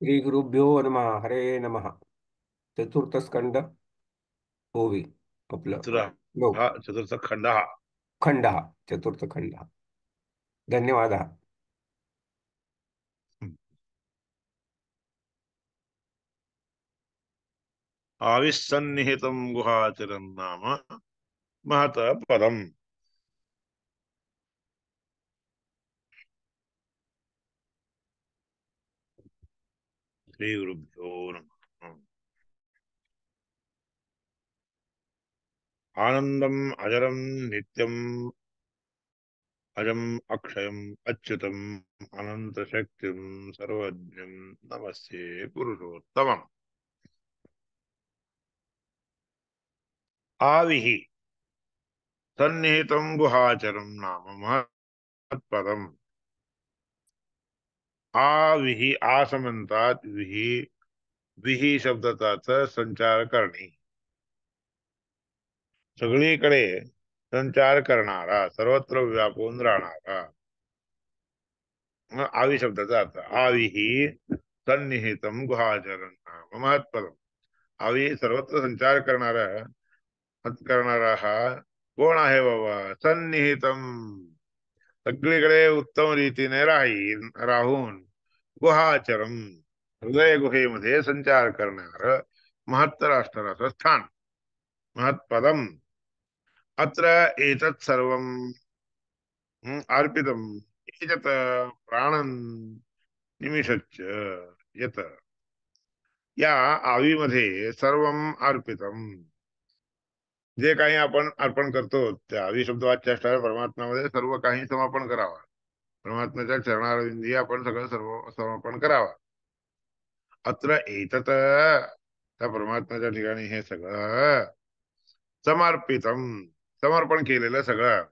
श्री गुरुभ्यो नमः. हरे नमः. चतुर्थ स्कंद ओवी आपलं चतुरा श्लोक हा चतुर्थ खंड हा. खंड हा चतुर्थ खंड हा. धन्यवाद हा. आविसन्निहितं गुहाचरं नाम महत पदम. श्री गुरुभ्यो नमः. आनंदम अजरम नित्यम अजम अक्षयम अच्युतम अनंत शक्तिम सर्वज्ञम नमस्ते पुरुषोत्तमम्. आविहि सन्निहितं गुहाचरं नाम महत्पदम. आविहि आस म्हणतात. विही विही शब्दाचा संचार करणे, सगळीकडे संचार करणारा, सर्वत्र व्यापून राहणारा. मग आवी शब्दाचा अर्थ आविही सन्निहितम गुहाचरण नाम महत्पदम. आवी सर्वत्र संचार करणारा हा कोण आहे बाबा? सन्निहितम, सगळीकडे उत्तम रीतीने राहून गुहाचरम, हृदय गुहेमध्ये संचार करणार महत्तर असणारं स्थान महत्पदम. अत्र एतत् सर्वं अर्पितम् एतत् प्राणन निमिषच्च यत. या आवीमध्ये सर्वम अर्पितम, जे काही आपण अर्पण करतो त्या आवी शब्दवाच्य असणाऱ्या परमात्म्यामध्ये सर्व काही समर्पण करावा. परमात्म्याच्या चरणारविंदी आपण सगळं सर्व समर्पण करावा. अत्र एतत्, त्या परमात्म्याच्या ठिकाणी हे सगळं समर्पितम, समर्पण केलेलं सगळं,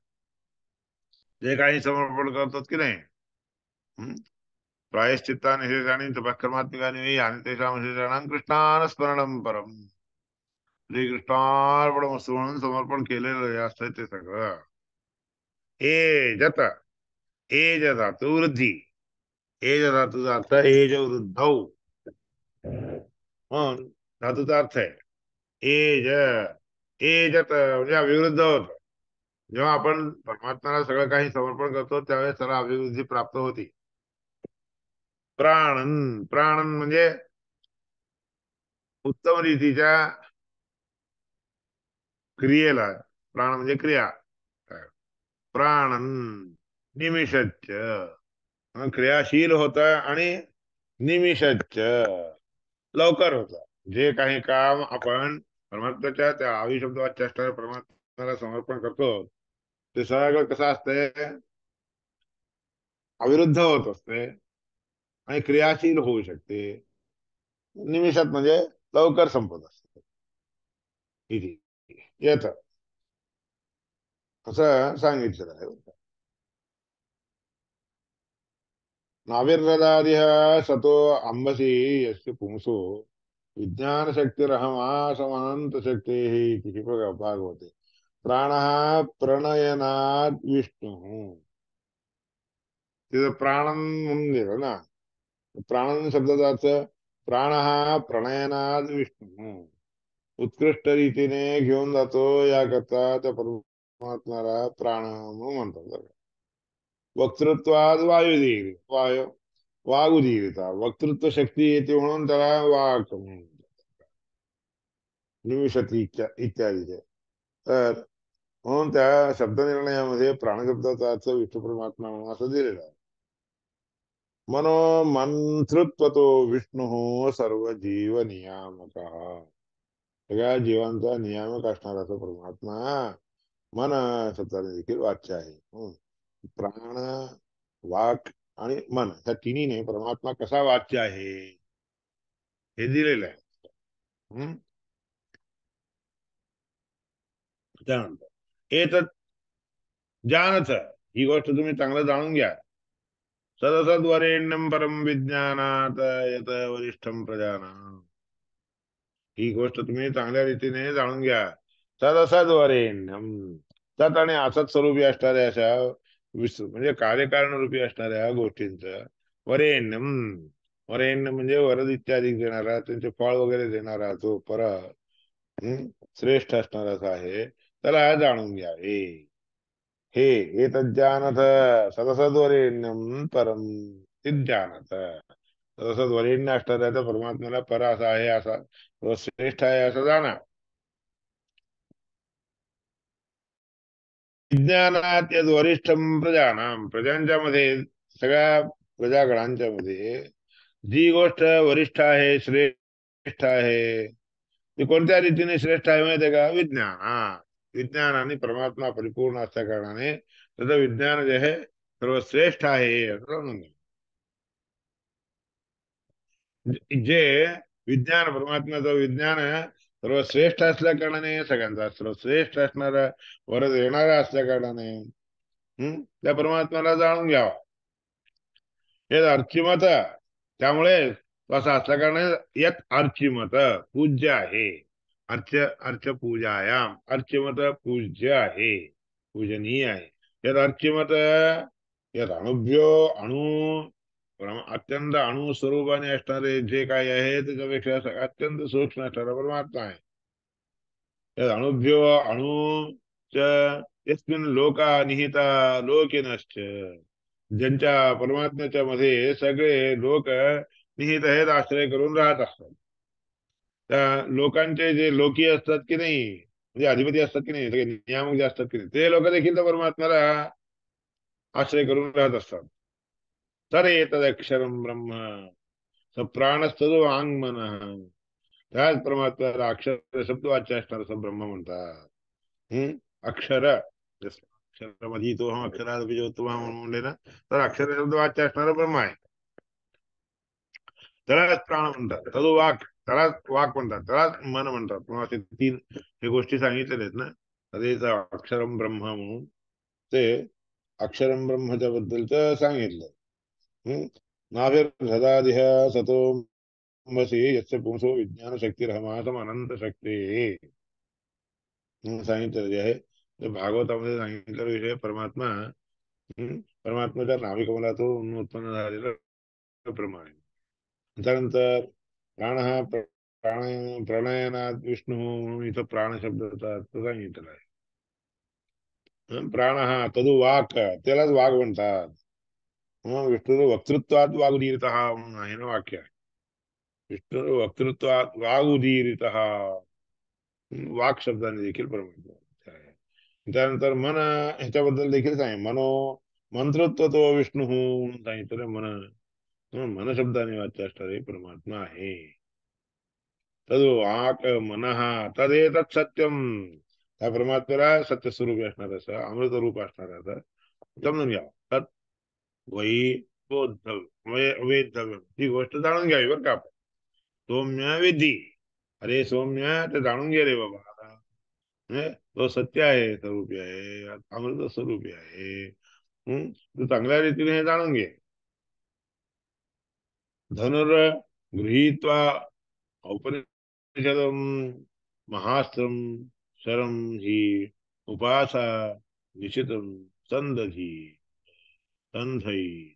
जे काही समर्पण करतात की नाही. हम्म? प्रायश्चित्तानिषेधानि तपःकर्मात्मिकानि यानि तेषां विशेषाणां कृष्णानुस्मरणं परम. श्रीकृष्णार्पणमस्तु म्हणून समर्पण केलेलं जे असतं ते सगळं. एजत, एज धातू वृद्धी, एज धातूचा अर्थ एज वृद्धौ म्हणून धातूचा अर्थ आहे. एज, एजत म्हणजे अभिवृद्ध होत. जेव्हा आपण परमात्म्याला सगळं काही समर्पण करतो त्यावेळेस त्याला अभिवृद्धी प्राप्त होती. प्राणन, प्राणन म्हणजे उत्तम रीतीच्या क्रियेला, प्राण म्हणजे क्रिया. प्राणन निमिषच्च, क्रियाशील होत आणि निमिषच्च लवकर होत. जे काही काम आपण परमात्म्याच्या त्या आवी शब्दवाच्य असणाऱ्या परमात्म्याला समर्पण करतो ते सगळं कसं असतंय, अविरुद्ध होत असते आणि क्रियाशील होऊ शकते. निमिषात म्हणजे लवकर संपत असते. इथे येत असं सांगितलेलं आहे. नाविर्ददादिह सतो अंबसी यस्य पुंसो विज्ञानशक्तिरहमासमनन्तशक्तेः इति भागवते. प्राणः प्रणयनात् विष्णुः. तिथं प्राणन म्हणून दिलं ना. प्राणन शब्दाचा अर्थ प्राणः प्रणयनाद विष्णू, उत्कृष्ट रीतीने घेऊन जातो याकरता त्या परमात्म्याला प्राण म्हणून म्हणतात. वक्तृत्वाद वायुदेवी, वागुदेवता वक्तृत्व शक्ती येते म्हणून त्याला वाक म्हणून, निमिषती इत्यादी. तर म्हणून त्या शब्दनिर्णयामध्ये प्राणशब्दाचा अर्थ विष्णू परमात्मा म्हणून असं दिलेला आहे. मनो मंतृत्वतो विष्णू सर्व जीव नियामक, सगळ्या जीवांचा नियामक असणारा तो परमात्मा मन शब्दाने देखील वाच्य आहे. प्राण, वाक आणि मन ह्या तिन्हीने परमात्मा कसा वाच्य आहे हे दिलेलं आहे. त्यानंतर एतत् जानथ, ही गोष्ट तुम्ही चांगलं जाणून घ्या. सदसद्वरेण्यम परम विज्ञानात यत वरिष्ठम प्रजानां. ही गोष्ट तुम्ही चांगल्या रीतीने जाणून घ्या. सदसद्वरेण्यम, सत आणि असत स्वरूपी असणाऱ्या अशा म्हणजे कार्यकारण रूपी असणाऱ्या गोष्टींच वरेण्यम वरेण्य म्हणजे वरद इत्यादी देणारा, त्यांचे फळ वगैरे देणारा जो पर श्रेष्ठ असणाराच आहे, त्याला जाणून घ्यावे. हे एतज्जानथ सदसद्वरेण्यम परम तिज्जानथ. सदसद्वरेण्य असणाऱ्या त्या परमात्म्याला पर असा आहे, असा तो श्रेष्ठ आहे असं जाणा. विज्ञानात यद वरिष्ठम प्रजानाम, प्रजांच्या मध्ये, सगळ्या प्रजागणांच्या मध्ये जी गोष्ट वरिष्ठ आहे, श्रेष्ठ आहे, ती कोणत्या रीतीने श्रेष्ठ आहे माहिती आहे का? विज्ञान. हा, विज्ञान आणि परमात्मा परिपूर्ण असल्या कारणाने त्याचं विज्ञान जे आहे सर्वश्रेष्ठ आहे असं समजून घ्या. जे विज्ञान, परमात्म्याचं विज्ञान सर्वश्रेष्ठ असल्या कारणाने, सगळ्यांचा सर्वश्रेष्ठ असणारा, वर देणारा असल्या कारणाने त्या परमात्म्याला जाणून घ्यावा. हे अर्चिमत, त्यामुळे तो असा असल्या कारणाने यत अर्चिमत पूज्य आहे. अर्च पूजायाम, अर्चिमत पूज्य आहे, पूजनीय आहे. यत अर्चिमत, यत अणुभ्यो, अणु अत्यंत अणु स्वरूपाने असणारे जे काही आहे त्याच्यापेक्षा अत्यंत सूक्ष्म असणारा परमात्मा आहे. यत अणुभ्यो अणु च यस्मिन् लोका निहिता लोकिनश्च, ज्यांच्या परमात्म्याच्या मध्ये सगळे लोक निहित आहेत, आश्रय करून राहत असतात. त्या लोकांचे जे लोकी असतात की नाही, म्हणजे अधिपती असतात की नाही, सगळे नियामक जे असतात की नाही, ते लोक देखील त्या परमात्म्याला आश्रय करून राहत असतात. तर एतदक्षरम ब्रह्म स प्राणस्तदो वाङ्मन, त्याच परमात्म्याला अक्षर शब्दवाच्य असणार असं ब्रह्म म्हणतात. अक्षर, अक्षरमध्ये तो हम अक्षरात बीजोत्तम म्हणले ना, तर अक्षर शब्दवाच्य असणारा ब्रह्म आहे. त्यालाच प्राण म्हणतात, तदो वाक, त्यालाच वाक म्हणतात, त्यालाच मन म्हणतात. मग असे तीन हे गोष्टी सांगितलेल्या आहेत ना, तदेच अक्षरम ब्रह्म म्हणून ते अक्षरम ब्रह्मच्या बद्दलच सांगितलं. नाभिर्हृदादिह सतो मसी यस्य पुंसो विज्ञान शक्तिरहमासम अनंत शक्ती सांगितलेलं जे आहे ते भागवतामध्ये सांगितलेला विषय परमात्मा, परमात्म्याच्या नाभिकमलातून उत्पन्न झालेलं प्रमाण. त्यानंतर प्राण हा प्राणायनात विष्णू म्हणून इथं प्राण शब्दाचा अर्थ सांगितलेला आहे. प्राण हा तदु वाक, त्यालाच वाघ म्हणतात. विष्णू वक्तृत्वात वागुदीरित म्हणून आहे ना वाक्य. विष्णू वक्तृत्वात वागुदीरित, वाक शब्दाने देखील परमात्मा आहे. त्यानंतर मन ह्याच्याबद्दल देखील सांग, मंत्रत्व तो विष्णू म्हणून सांगितलं. मन शब्दाने वाच्य असणारे परमात्मा आहे. तदो वाक मनः तदेतत् सत्यम, त्या परमात्म्याला सत्य स्वरूपी असणार असं, अमृत रूप असणार असं समजून घ्यावं. तत् वै बोद्धव्य वेद्धव्य, ती गोष्ट जाणून घ्यावी बरं का आपण. सौम्य विधी, अरे सौम्य ते जाणून घे रे बाबा. तो सत्य आहे, स्वरूपी आहे, अमृत स्वरूपी आहे. तू चांगल्या रीतीने हे जाणून घे. धनुर गृहीत्वा औपनिषदम महास्त्रम शरम हि उपासा निशितम संदधी संधई.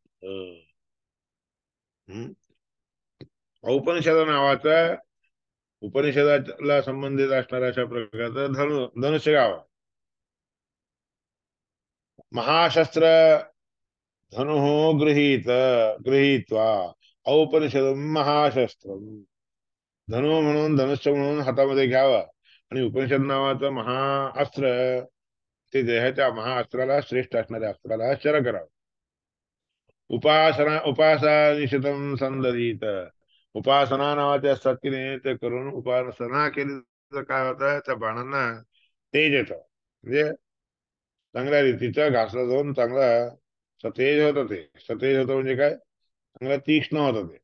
औपनिषद नावाचा, उपनिषदाला संबंधित असणाऱ्या अशा प्रकारचं धनुष्य गाव. महाशस्त्र धनु गृहीत्वा औपनिषद महाशस्त्र, धनु म्हणून, धनुष्य म्हणून हातामध्ये घ्यावं, आणि उपनिषद नावाचं महाअस्त्र, ते देहाच्या महाअस्त्राला, श्रेष्ठ असणाऱ्या अस्त्राला शर करावं. उपासना निशितम संदधीत, उपासना नावाचे असतात की नाही, ते करून उपासना केली तर काय होतं, त्या बाणांना तेज येतं. म्हणजे चांगल्या रीतीचा घासला जाऊन चांगला सतेज होत, ते सतेज होतं म्हणजे काय, चांगला तीक्ष्ण होत ते.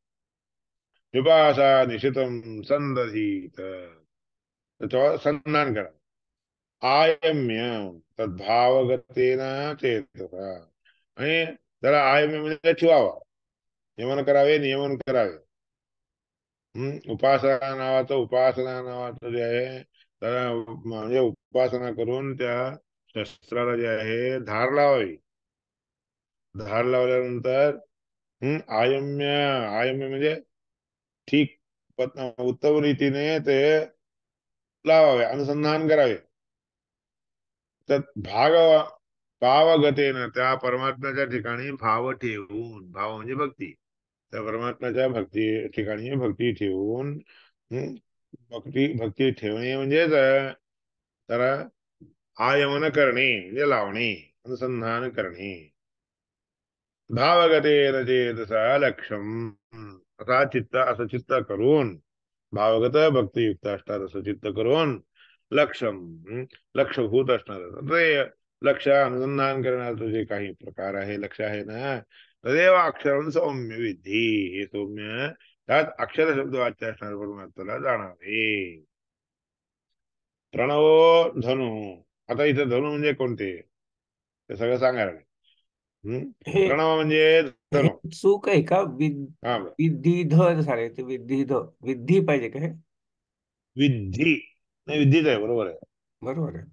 विपासा निशितम संदधीत, त्याच्यावर संधान करा. आयम्य तद्भावगतेन चेतसा, आणि त्याला आयम्य म्हणजे ठेवावा, नियमन करावे, नियमन करावे. उपासना नावाचं जे आहे त्याला, म्हणजे उपासना करून त्या शस्त्राला जे आहे धार लावावी. धार लावल्यानंतर आयम्य, आयम्य म्हणजे ठीक उत्तम रीतीने ते लावावे, अनुसंधान करावे. तर भावगतेन, त्या परमात्म्याच्या ठिकाणी भाव ठेवून, भाव म्हणजे भक्ती, त्या परमात्म्याच्या भक्ती ठिकाणी भक्ती ठेवून, हम्म, भक्ती ठेवणे म्हणजे त्याला आयमन करणे म्हणजे लावणे, अनुसंधान करणे. भावगतेन चेतसा लक्ष्यम, असा चित्त, असं चित्त करून, भावगत भक्तियुक्त असणार असं चित्त करून, लक्षम, लक्षभूत असणार ते लक्ष अनुसंधान करण्याचं जे काही प्रकार आहे, लक्ष आहे ना, तदेव अक्षरम सौम्य विधी, हे सौम्य त्यात अक्षर शब्द वाच्य असणार परमात्म्याला जाणावे. प्रणवो धनु, आता इथं धनु म्हणजे कोणते ते सगळं सांगायला लागले. हे प्रणव म्हणजे हे धनु. चूक आहे का? हा, विद्धिध झाले ते, विद्धिध, विद्धी पाहिजे का हे? विधी नाही, विधीच आहे, बरोबर आहे. बरोबर आहे.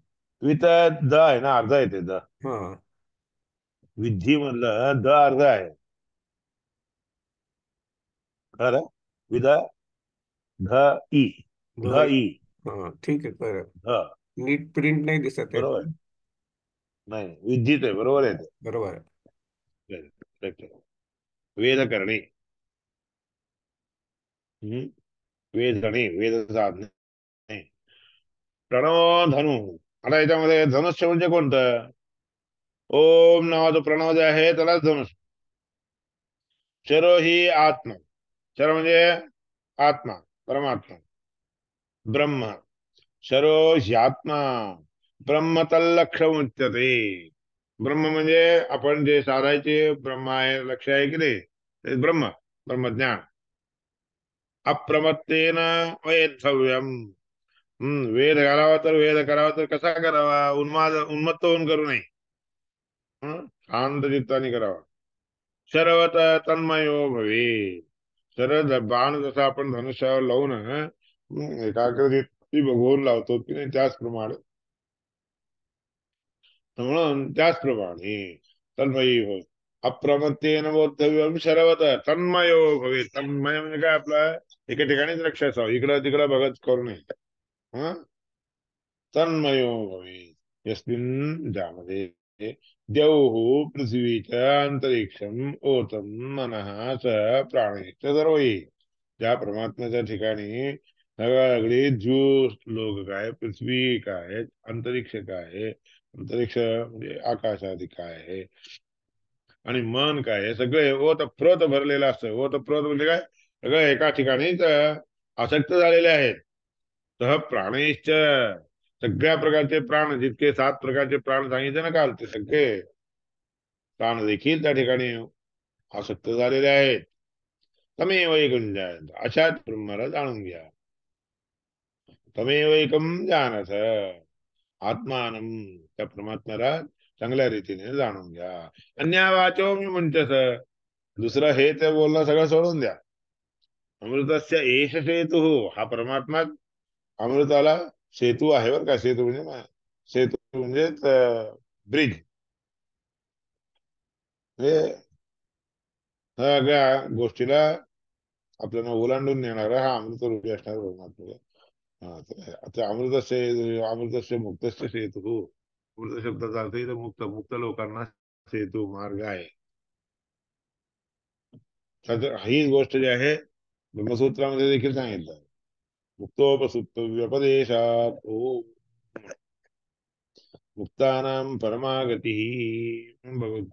विथ द आहे ना, अर्ध येते द. हा. विधी मधलं द अर्ध आहे, खरं. विध ध ई, ध ध- ई, हा, ठीक आहे, बरं. ध, नीट प्रिंट नाही दिसत आहे. बरोबर. नाही, विधीच आहे, बरोबर आहे ते. बरोबर आहे. Correct. वेद करणे, हम्म, वेदणे, वेद साधणे. प्रणव धनु, आता याच्यामध्ये धनुष्य म्हणजे कोणतं? ओम नावाचं प्रणव जे आहे त्यालाच धनुष्य. शरो ही आत्मा, शर म्हणजे आत्मा, परमात्मा. ब्रह्म, शरो ह्यात्मा, ब्रह्म तल्लक्ष्य उच्यते. ब्रह्म म्हणजे आपण जे साधायचे ब्रह्म आहे, लक्ष आहे की नाही, ते ब्रह्म, ब्रह्मज्ञान. अप्रमत्तेन वेद्धव्यम, वेद घालावा तर वेद करावा तर कसा करावा? उन्मत्त होऊन करू नये, शांत चित्ताने करावा. शरवत तन्मयो भवे, शरद बाण जसा आपण धनुष्यावर लावून एकाग्रचित्ती बघून लावतो की नाही, त्याचप्रमाणे, म्हणून त्याचप्रमाणे तन्मयी भव, अप्रमत्तेन बोद्धव्यम शरवत तन्मयो भवे. तन्मय म्हणजे काय? आपलं एका ठिकाणीच लक्ष असावं, इकडं तिकडं बघत करू नये. हं? तन्मयो भवे, यस्मिन्, ज्यामध्ये द्यौः पृथ्वीच अंतरिक्षम ओतम मनः च प्राणेच सर्वही, ज्या परमात्म्याच्या ठिकाणी सगळी जीव लोक काय, पृथ्वी काय, अंतरिक्ष काय, अंतरिक्ष म्हणजे आकाश आदी काय आहे, आणि मन काय आहे, सगळे ओतप्रोत भरलेलं असतं. ओतप्रोत म्हणजे काय? सगळं एका ठिकाणीच आसक्त झालेले आहेत. सह प्राणैश्च, सगळ्या प्रकारचे प्राण, जितके 7 प्रकारचे प्राण सांगितले ना काल, ते सगळे प्राण देखील त्या ठिकाणी आसक्त झालेले आहेत. तमेव एकं जानत, अशाच ब्रह्माला जाणून घ्या. तमेव एकं जानत, आत्मानं, त्या परमात्म्याला चांगल्या रीतीने जाणून घ्या. अन्या वाचो मी म्हणतेस, दुसरं हे ते बोलणं सगळं सोडून द्या. अमृतस्य एष सेतु, हा परमात्मा अमृताला सेतू आहे बरं का. सेतू म्हणजे सेतू म्हणजे ब्रिज, म्हणजे सगळ्या गोष्टीला आपल्याला ओलांडून नेणारा हा अमृत रूपी असणार परमात्मा. हा, आता अमृतस्य मुक्तस्य सेतू, अमृत शब्दाचा अर्थ इथं मुक्त, मुक्त लोकांना सेतू, मार्ग आहे. ही गोष्ट जी आहे ब्रह्मसूत्रामध्ये देखील सांगितलं. मुक्तोपसुप्त व्यपदेशात ओ, मुक्तानां परमागती भगवत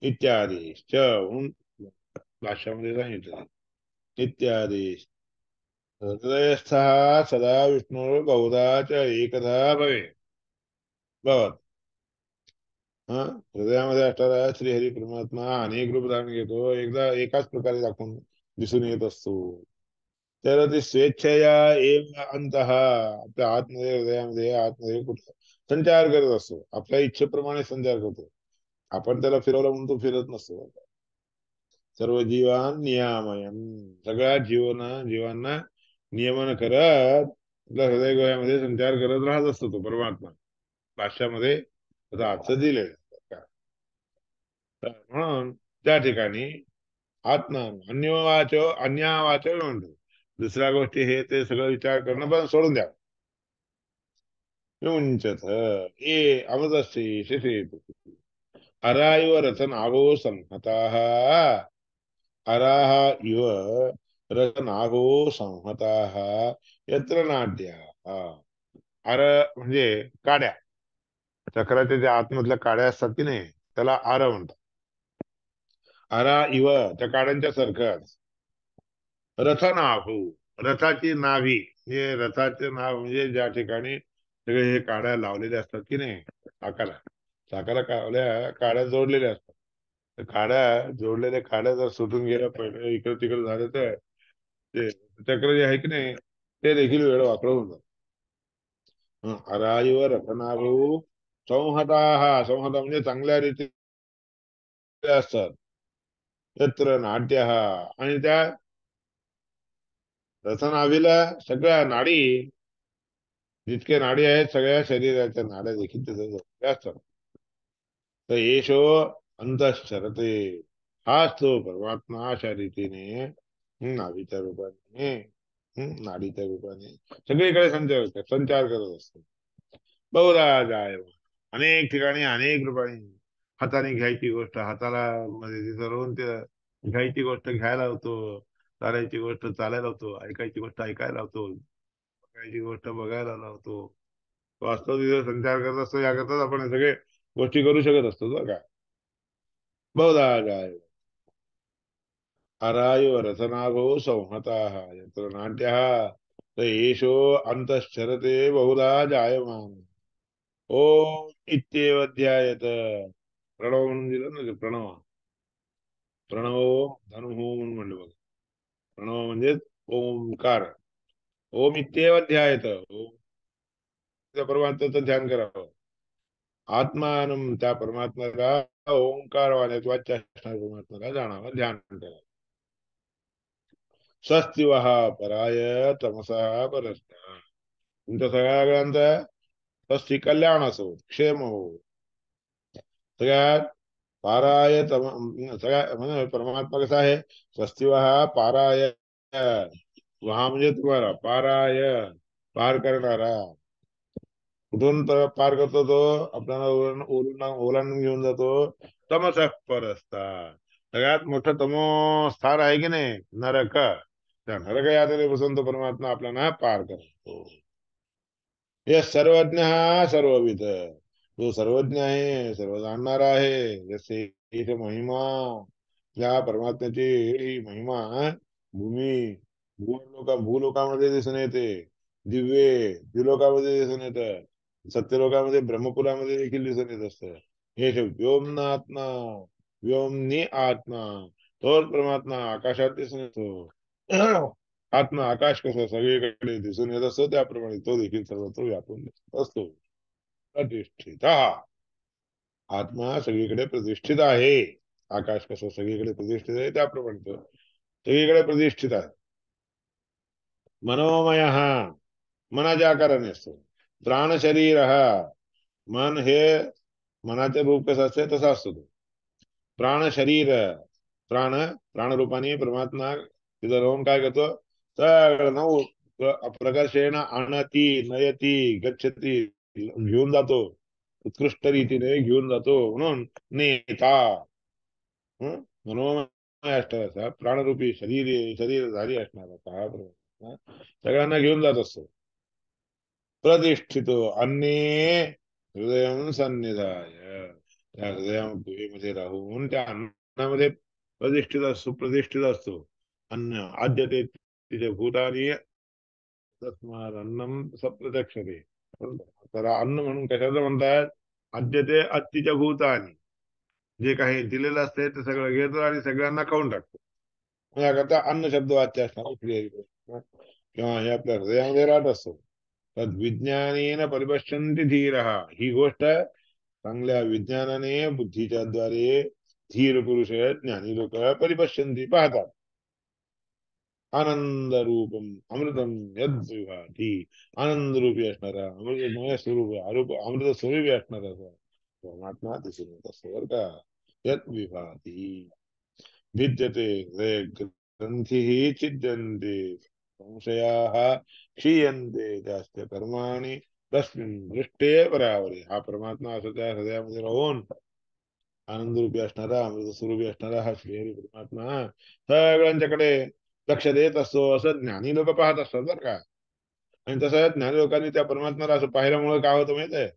इत्यादेश, भाषामध्ये सांगितलं इत्यादी. हृदयस्थः सदा विष्णुर्बहुधा च एकधा भवे भवत. हा, हृदयामध्ये असणारा श्रीहरी परमात्मा अनेक रूप धारण घेतो, एकदा एकाच प्रकारे दाखवून दिसून येत असतो. तर ती स्वेच्छया एव अंतः, आपल्या आतमध्ये, हृदयामध्ये आतमध्ये कुठं संचार करत असतो, आपल्या इच्छेप्रमाणे संचार करतो. आपण त्याला फिरवलं म्हणून तो फिरत नसतो. सर्व जीवान नियामयन, सगळ्या जीवांना नियमन करत आपल्या हृदय गोयामध्ये संचार करत राहत असतो तो परमात्मा. भाष्यामध्ये त्याचा अर्थ दिलेला. म्हणून त्या ठिकाणी आत्मा अन्यवाचो अन्यावाचो म्हणतो. दुसऱ्या गोष्टी हे ते सगळं विचार करणं पण सोडून द्या. युंचत ये अमृतस्य शिशे अरा इव रतनागो संहताः अराः इव रतनागो संहताः यत्र नाट्याः. अर म्हणजे काड्या, चक्राच्या ज्या आतमधल्या काड्या असतात की नाही त्याला आर म्हणतात. अरा इव त्या काड्यांच्या सारखं. रथनाभू रथाची नाभी, म्हणजे रथाचे नाव म्हणजे ज्या ठिकाणी सगळे हे काड्या लावलेल्या असतात की नाही, चाकाला चाकाला काड्या जोडलेल्या असतात. तर काड्या जोडलेल्या काड्या जर सुटून गेल्या पहिले इकडे तिकडे झालं तर ते चक्र जे आहे की नाही ते देखील वेळ वाकडं होऊन जातं. अराईव रथनाभू संहता, हा संहता म्हणजे चांगल्या रीतीने असतात. यत्र नाट्य हा, आणि त्या रथनाभीला सगळ्या नाडी, जितके नाडी आहेत सगळ्या शरीराच्या नाड्या देखील तिथे जोडलेल्या असतात. तर येशो अंतश्चरते, हाच तो परमात्मा अशा रीतीने नाभीच्या रूपाने नाडीच्या रूपाने सगळीकडे संचार करत असतो. बहुधा जाय, अनेक ठिकाणी अनेक रूपाने. हाताने घ्यायची गोष्ट हाताला मध्ये तिथं राहून ते घ्यायची गोष्ट घ्यायला होतो, चालायची गोष्ट चालायला होतो, ऐकायची गोष्ट ऐकायला होतो, बघायची गोष्ट बघायला लावतो. वास्तव तिथे संचार करत असतो. याकरताच आपण हे सगळे गोष्टी करू शकत असतो बरं का. बहुधा जाय अरायो रसनाभो संहताः यत्र नाट्यः स एषो अंतश्चरते बहुधा जायमान. ओम इत्येव ध्यायत. प्रणव म्हणून दिलं ना ते, प्रणव प्रणव धनु म्हणून म्हणलं बघ. प्रणव म्हणजे ओमकार. ओम इत्येव ध्यायत, ओम परमात्म्याचं ध्यान करावं. आत्मानं त्या परमात्म्याला, ओंकार वाण्यात वाच्य असणाऱ्या परमात्म्याला जाणावं, ध्यान करावं. स्वस्तिवः पराय तमसः परस्त. तुमच्या सगळ्यांचा स्वस्ति कल्याण असो, क्षेम हो. सगळ्यात पाराय तम, सगळ्या म्हणजे परमात्मा कसा आहे, स्वस्तिवः पाराय, वहा म्हणजे तुम्हाला पाराय पार करणारा. कुठून पार करतो तो, आपल्याला ओलांडून घेऊन जातो. तमसः परस्ता, सगळ्यात मोठं तमो स्थान आहे की नाही नरक, त्या नरक यातने बसून तो परमात्मा आपल्याला पार करतो. हे सर्वज्ञ हा सर्वविद, तो सर्वज्ञ आहे, सर्व जाणणारा आहे. जसे इथे महिमा, या परमात्म्याची ही महिमा भूमी भूलोकामध्ये दिसून येते, दिव्य द्विलोकामध्ये दिसून येत, सत्यलोकामध्ये ब्रह्मपुरामध्ये देखील दिसून येत असत. हे व्योमन आत्मा, व्योमनी आत्मा, तोच परमात्मा आकाशात दिसून येतो. आत्मा आकाश कसं सगळीकडे दिसून येत असतो, त्याप्रमाणे तो देखील सर्वत्र व्यापून असतो. प्रतिष्ठित आत्मा सगळीकडे प्रतिष्ठित आहे. आकाश कसं सगळीकडे प्रतिष्ठित आहे, त्याप्रमाणे तो सगळीकडे प्रतिष्ठित आहे. मनोमय हा, मनाच्या आकाराने असतो. प्राण शरीर हा, मन हे मनाचे रूप कसं असते तसा असतो तो. प्राण शरीर, प्राण प्राणरूपाने परमात्मा तिथं राहून काय करतो, सगळं नऊ प्रकर्षेण आणती नयती गच्छती, घेऊन जातो, उत्कृष्ट रीतीने घेऊन जातो, म्हणून नेता. मनोमय असणारा प्राणरूपी शरीरधारी असणारा हा परमात्मा सगळ्यांना घेऊन जात असतो. प्रतिष्ठितो अन्ये हृदय सन्निधाय, त्या हृदयामध्ये राहून त्या अन्नामध्ये सुप्रतिष्ठित असतो. अन्न आद्यते तिचे भूतानी तस्माद अन्नम सप्रत्यक्षते. तर अन्न म्हणून कशाचं म्हणतात, आद्यते अत्तीच्या भूतानी, जे काही दिलेलं असते ते सगळं घेतो आणि सगळ्यांना खाऊन टाकतो. याकरता अन्न शब्द वाच्य असणार किंवा हे आपल्या हृदयामध्ये राहत असतो. तद विज्ञानेन परिपश्यन्ति धीरः, ही गोष्ट चांगल्या विज्ञानाने बुद्धीच्या द्वारे धीर पुरुष ज्ञानी लोक परिपश्यन्ति पाहतात. आनंद रूपम अमृतम यद विभाती, आनंद रूपी असणारा अमृतमय स्वरूप अमृत स्वरूपी असणारा परमात्मा दिसून येत असतो बरं का. यद विभाती, भिद्यते हृदय ग्रंथी छिद्यन्ते संशयाः क्षीयन्ते जास्त्य कर्माणि तस्मिन् दृष्टे परावरे. हा परमात्मा असं त्या हृदयामध्ये राहून आनंदरूपी असणारा, अमृत स्वरूपी असणारा हा श्रीहरी परमात्मा सगळ्यांच्याकडे लक्ष देत असतो, असं ज्ञानी लोक पाहत असतात बरं का. आणि तसं ज्ञानी लोकांनी त्या परमात्म्याला असं पाहिल्यामुळे काय होतं माहित आहे,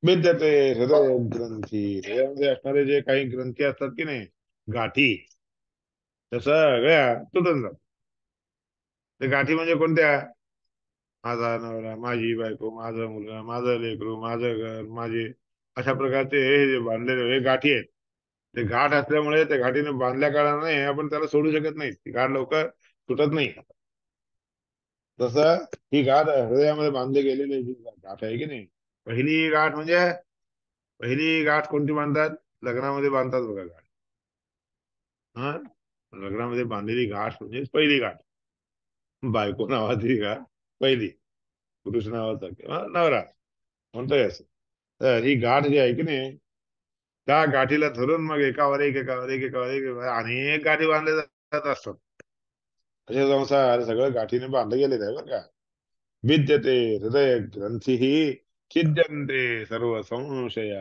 विद्यते हृदय ग्रंथी, हृदयामध्ये असणारे जे काही ग्रंथी असतात की नाही, गाठी, त्या सगळ्या तुटून जातात. ते गाठी म्हणजे कोणत्या? माझा नवरा, माझी बायको, माझा मुलगा, माझं लेकरू, माझं घर, माझे, अशा प्रकारचे हे जे बांधलेले हे गाठी आहेत. ते गाठ असल्यामुळे त्या गाठीने बांधल्या कारणाने आपण त्याला सोडू शकत नाही, ती गाठ लवकर तुटत नाही. तसं ही गाठ हृदयामध्ये बांधली गेलेली जी गाठ आहे की नाही, पहिली गाठ म्हणजे, पहिली गाठ कोणती बांधतात? लग्नामध्ये बांधतात बघा गाठ. हा, लग्नामध्ये बांधलेली गाठ म्हणजे पहिली गाठ. बायको नावाची गाठ पहिली, पुरुष नावाचा किंवा नवरा म्हणतोय असं. तर ही गाठ जी आहे की नाही, त्या गाठीला धरून मग एकावर एक, एकावर एक, एकावर एक, अनेक गाठी बांधल्या जात असतात. असे संसार सगळं गाठीने बांधले गेलेले आहे बरं का. विद्यते हृदय ग्रंथी छिद्यन्ते सर्व संशय,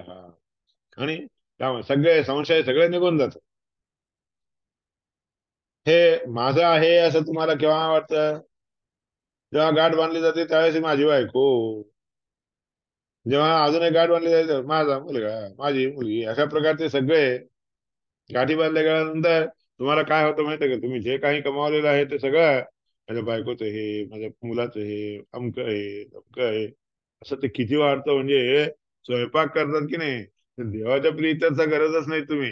आणि त्यामुळे सगळे संशय सगळे निघून जातात. हे माझं आहे असं तुम्हाला केव्हा वाटतं? जेव्हा गाठ बांधली जाते त्यावेळेस ही माझी बायको, जेव्हा अजून एक गाठ बांधली जाते माझा मुलगा, माझी मुलगी, अशा प्रकारचे सगळे गाठी बांधल्या गेल्यानंतर तुम्हाला काय होतं माहितीये का, तुम्ही जे काही कमावलेलं आहे ते सगळं माझ्या बायकोचं हे, माझ्या मुलाचं हे, अमकं आहे तमकं आहे, असं ते किती वाढतं. म्हणजे स्वयंपाक करतात की नाही, तर देवाच्या प्रीत्यर्थ गरजच नाही तुम्ही.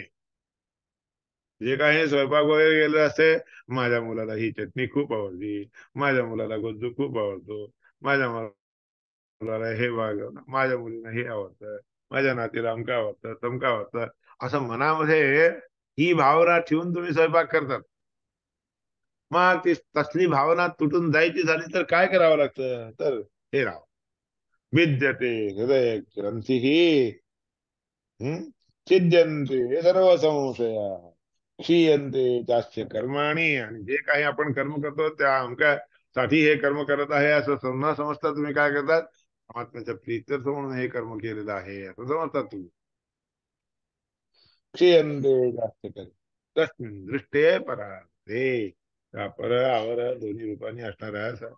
जे काही स्वयंपाक वगैरे गेले असते, माझ्या मुलाला ही चटणी खूप आवडली, माझ्या मुलाला गज्जू खूप आवडतो, माझ्या मुलाला हे वागवलं, माझ्या मुलीला हे आवडतं, माझ्या नातीला अमकं आवडतं तमकं आवडतं, असं मनामध्ये ही भावना ठेवून तुम्ही स्वयंपाक करतात. मग ती तसली भावना तुटून जायची झाली तर काय करावं लागतं? तर हे राव, विद्यते हृदय ग्रंथी छिद्यन्ते सर्व संशय क्षीयन्ते जास्य कर्माणि. आणि जे काही आपण कर्म करतो त्या अमक्या साठी हे कर्म करत आहे असं न समजता तुम्ही काय करतात, परमात्म्याच्या प्रीत्यर्थ म्हणून हे कर्म केलेलं आहे असं समजतात तुम्ही. क्षीयन्ते जास्य कर्म तस्मिन् दृष्टे परा, ते त्या पर आवर दोन्ही रूपाने असणारा असा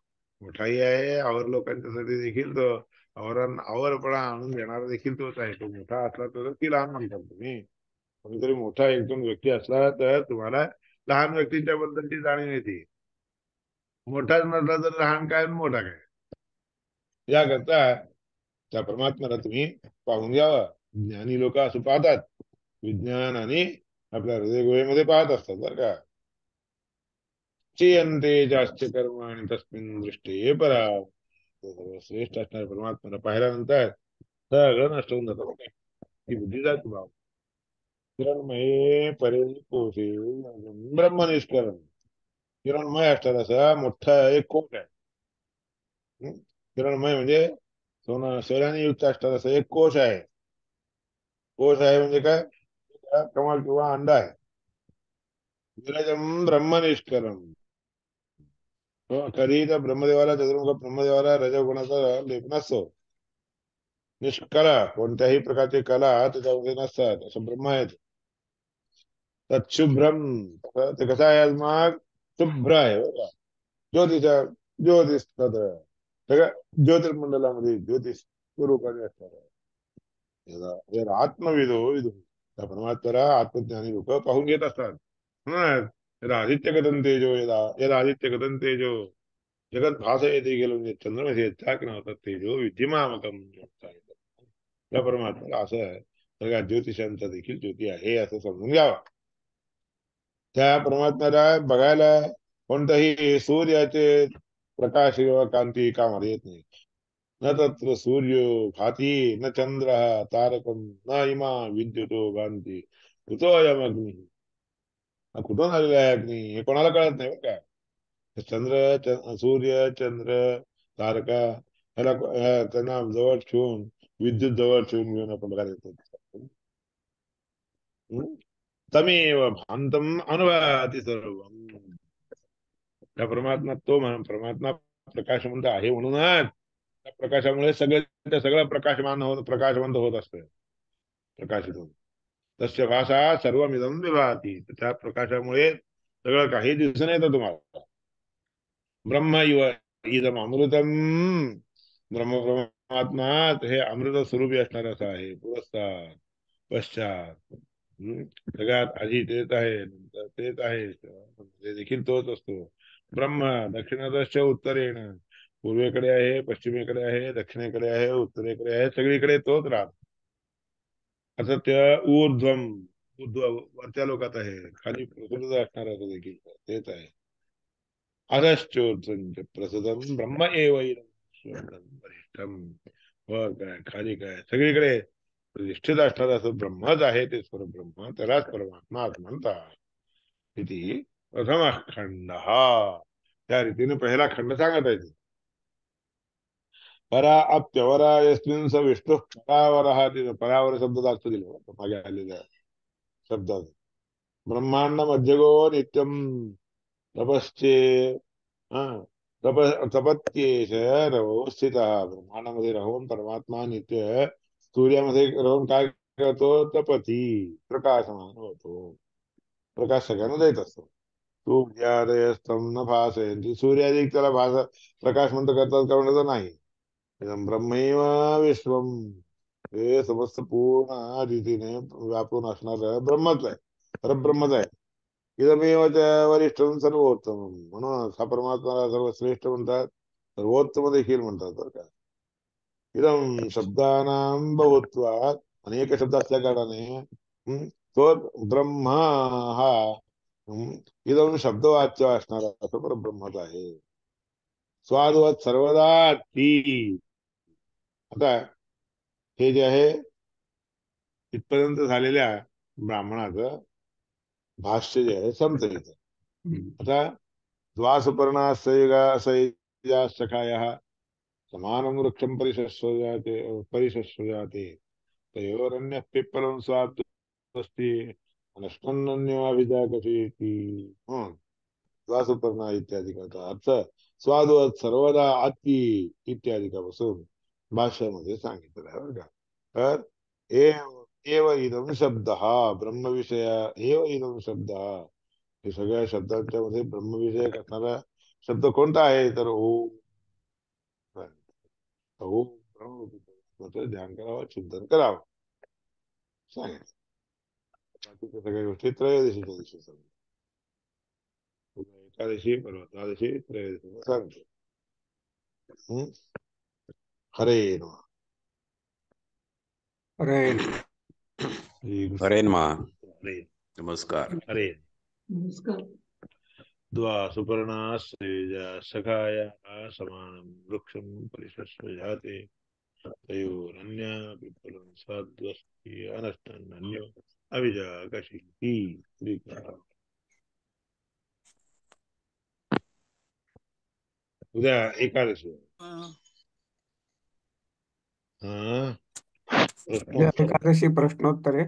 मोठाही आहे, आवर लोकांच्यासाठी देखील तो आवरपणा आणून देणारा देखील तोच आहे. तो मोठा असला तर ती लहान म्हणतात तुम्ही. कोणीतरी मोठा एक दोन व्यक्ती असला तर तुम्हाला लहान व्यक्तीच्या बद्दलची जाणीव येते. मोठाच नसला तर लहान काय आणि मोठा काय. याकरता त्या परमात्म्याला तुम्ही पाहून घ्यावं. ज्ञानी लोक असं पाहतात, विज्ञान आणि आपल्या हृदय गुहेमध्ये पाहत असतात बरं का. चियंते जास्त कर्म आणि तस्मिन दृष्टी परा, श्रेष्ठ असणाऱ्या परमात्म्याला पाहिल्यानंतर सगळं नष्ट होऊन जातं बरं का. ही बुद्धी जात भाव. हिरणमये परे कोशे ब्रह्मनिष्करण. हिरणमय असतात असा मोठा एक कोट आहे. हं? हिरणमय म्हणजे सोन्याने युक्त असतात असं एक कोश आहे. कोश आहे म्हणजे काय? कमळ किंवा अंडा आहे. विरजम ब्रह्मनिष्करण. कधी तर ब्रह्मदेवाला, चतुर्मुख ब्रह्मदेवाला रजोगुणाचा लेप नसतो. निष्कला, कोणत्याही प्रकारची कला त्याच्यामध्ये नसतात असं ब्रह्म आहे. तत्शुभ्रम, ते कसं आहे आज मग? शुभ्र आहे बघा. ज्योतिषा, ज्योतिष सगळ्या ज्योतिर्मंडलामध्ये ज्योतिष स्वरूपाने असणार आहे. आत्मविदो विदो, त्या परमात्म्याला आत्मज्ञानी लोक पाहून घेत असतात. हा, यदा आदित्य कथन तेजो, यदा यदा आदित्य कथन तेजो जगत भासयते गेलो, म्हणजे चंद्रमध्ये चाक नव्हता तेजो विद्यमामकम. त्या परमात्म्याला असं आहे, सगळ्या ज्योतिषांचा देखील ज्योती आहे असं समजून घ्यावा. त्या परमात्म्याला बघायला कोणताही सूर्याचे प्रकाश किंवा कांती कामाला येत नाही. न तत्र सूर्यो भाती न चंद्र तारकम न इमा विद्युतो भांती कुतो अयम अग्नी. हा कुठून आलेला आहे अग्नी हे कोणाला कळत नाही बरं का. सूर्य चंद्र तारका त्यांना जवळ ठेवून, विद्युत जवळ ठेवून घेऊन आपण बघायला येतो. तमेव भांतम अनुभाति सर्वम. त्या परमात्मा तो परमात्मा प्रकाश म्हणतो आहे म्हणूनच त्या प्रकाशामुळे सगळं प्रकाशवंत होत असतं, प्रकाशित होत. तस्य भाषा सर्वमिदं विभाती. त्या प्रकाशामुळे सगळं काही दिसून येतं तुम्हाला. ब्रह्म इव इदम अमृतम. ब्रह्म परमात्मा हे अमृत स्वरूपी असणार असं आहे. पुरस्कार पश्चात सगळ्यात आधी तेच आहे, नंतर तेच आहे, ते देखील तोच असतो. ब्रह्म दक्षिणदश्च उत्तरेण. पूर्वेकडे आहे, पश्चिमेकडे आहे, दक्षिणेकडे आहे, उत्तरेकडे आहे, सगळीकडे तोच राहतो. असं त्या ऊर्ध्व वरच्या लोकात आहे, खाली प्रकृत असणार असं देखील तेच आहे. अधश्चोर्ध्वं च प्रसदं ब्रह्म एव इदं विश्वं वरिष्ठं. वर काय खाली काय सगळीकडे प्रतिष्ठित असणार असं ब्रह्मच आहे, ते परब्रह्म, त्यालाच परमात्मा असं म्हणतात. इति प्रथम खंड. त्या रीतीने पहिला खंड सांगत आहे. परा अप्यवरा यस्मिन् स विष्णु परावरः. तिथं परावर शब्द अर्थ दिला मागे आलेल्या शब्दात. ब्रह्मांड मध्यगो नित्यम तपश्चे हा तप तपत्येश रवो स्थित. ब्रह्मांडामध्ये राहून परमात्मा नित्य सूर्यामध्ये राहून काय करतो? तपती, प्रकाशमान होतो. प्रकाश सगळ्यांना देत असतो. सूर्यादयस्तम न भासयंती. सूर्यादिक त्याला प्रकाश म्हणतो करतात का म्हणतो नाही. इदं ब्रह्मैव विश्वम. हे समस्त पूर्ण रीतीने व्यापून असणार ब्रह्मच आहे, परब्रह्मच आहे. इदमेव च वरिष्ठम सर्वोत्तम. म्हणून हा परमात्मा सर्वश्रेष्ठ म्हणतात, सर्वोत्तम देखील म्हणतात बरं का. इदम शब्दानां बहुत्वात्. अनेक शब्द असल्या कारणाने तो ब्रह्म हा इदम शब्दवाच्य असणारा असं परब्रह्मच आहे. स्वादवत सर्वदा ती. आता हे जे आहे इथपर्यंत झालेल्या ब्राह्मणाचं भाष्य जे आहे संपतं इथं. आता द्वासुपर्णा सैजा सखाया समानं वृक्षं परिशस्वजाते तयोरन्यः पिप्पलं स्वाप्तस्ति अनष्टन्नन्योऽभिजाकसीति. द्वासुपर्णा इत्यादी का अर्थ स्वादवत सर्वदा अति इत्यादी का पासून भाष्यामध्ये सांगितलं आहे बरं का. तर एव इदम शब्द ब्रह्मविषय एव इदम शब्द. हे सगळ्या शब्दांच्या मध्ये ब्रह्मविषयक असणारा शब्द कोणता आहे? तर ओम. ओम ब्रह्म ध्यान करावं, चिंतन करावं सांगितलं. बाकीच्या सगळ्या गोष्टी त्रयोदशीच्या दिवशी सांगितलं. एकादशी, परवा द्वादशी, त्रयोदशी सांगितलं. हरे नमः. हरे हरे श्रीकृष्ण नमः. हरे. नमस्कार. हरे. नमस्कार. द्वा सुपर्णा सैजा सखाया समानं वृक्षं परिशस्वजाते तयोरन्या पिप्पलं साध्वस्ति अनष्टन्नन्यो अभिजाकशीति. उद्या एकादशी आहे. हा उद्या प्रश्नोत्तर एकादशी प्रश्नोत्तर आहे.